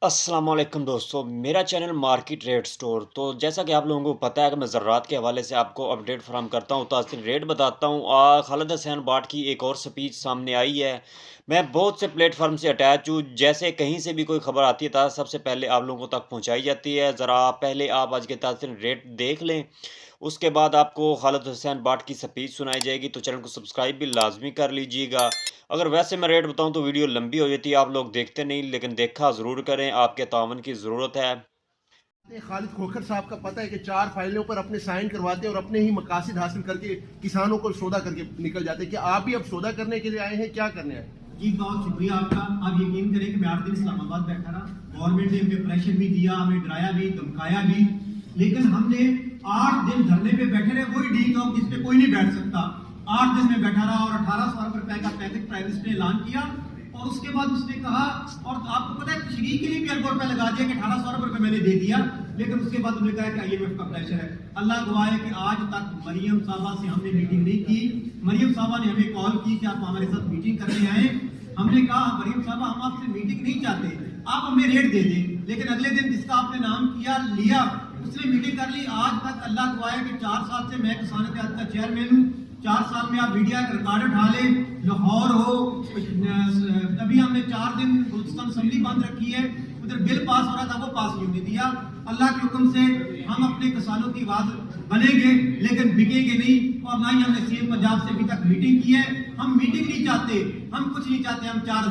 अस्सलाम वालेकुम दोस्तों, मेरा चैनल मार्केट रेट स्टोर। तो जैसा कि आप लोगों को पता है कि मैं ज़रात के हवाले से आपको अपडेट फराहम करता हूँ, ताज़ा रेट बताता हूँ। खालिद हसैन बाट की एक और स्पीच सामने आई है। मैं बहुत से प्लेटफॉर्म से अटैच हूँ, जैसे कहीं से भी कोई खबर आती है ताज़ा सबसे पहले आप लोगों तक पहुँचाई जाती है। ज़रा पहले आप आज के ताज़ा रेट देख लें, उसके बाद आपको खालिद हसैन बाट की स्पीच सुनाई जाएगी। तो चैनल को सब्सक्राइब भी लाजमी कर लीजिएगा। अगर वैसे मैं रेट बताऊं तो वीडियो लंबी हो जाती है, आप लोग देखते नहीं, लेकिन देखा ज़रूर करें, आपके तावन की ज़रूरत है। खालिद खोखर साहब का पता है कि 4 फाइलों पर अपने साइन करवाते हैं और अपने ही मकासद हासिल करके किसानों को सौदा करके निकल जाते हैं। क्या आप भी अब सौदा करने के लिए आए हैं, क्या करने आए? जी बहुत शुक्रिया आपका। आप यकीन करें कि मैं 8 दिन इस्लामाबाद बैठा रहा, गवर्नमेंट ने हमें प्रेशर भी दिया, हमें डराया भी, धमकाया भी, लेकिन हमने 8 दिन धरने पे बैठे रहे। वही डी टॉक जिस पे कोई नहीं बैठ सकता, 8 दिन में बैठा रहा और 1800 रुपए का पैकेज प्राइम मिनिस्टर ने ऐलान किया। और उसके बाद उसने कहा, और आपको पता है तशरीह के लिए भी अरबों रुपए लगा दिया कि 1800 रुपए मैंने दे दिया, लेकिन उसके बाद उन्होंने कहा कि IMF का प्रेशर है। अल्लाह गवाह है कि आज तक मरियम साहबा से हमने मीटिंग नहीं की। मरियम साहबा ने हमें कॉल की कि आप हमारे साथ मीटिंग करने आए। हमने कहा मरियम साहबा हम आपसे मीटिंग नहीं चाहते, आप हमें रेट दे दें। लेकिन अगले दिन जिसका आपने नाम किया लिया उसने मीटिंग कर ली। आज तक अल्लाह गवाह है कि 4 साल से मैं किसान इत्तेहाद का चेयरमैन हूँ। 4 साल में आप मीडिया का रिकॉर्ड उठा ले, लाहौर हो, तभी हमने 4 दिन बलूचिस्तान असेंबली बंद रखी है। उधर बिल पास हो रहा था, वो पास नहीं होने दिया। अल्लाह के हुक्म से हम अपने किसानों की आवाज बनेंगे, लेकिन बिकेंगे नहीं। और ना ही हमने सीएम पंजाब से अभी तक मीटिंग की है। हम मीटिंग नहीं चाहते, हम कुछ नहीं चाहते, हम 4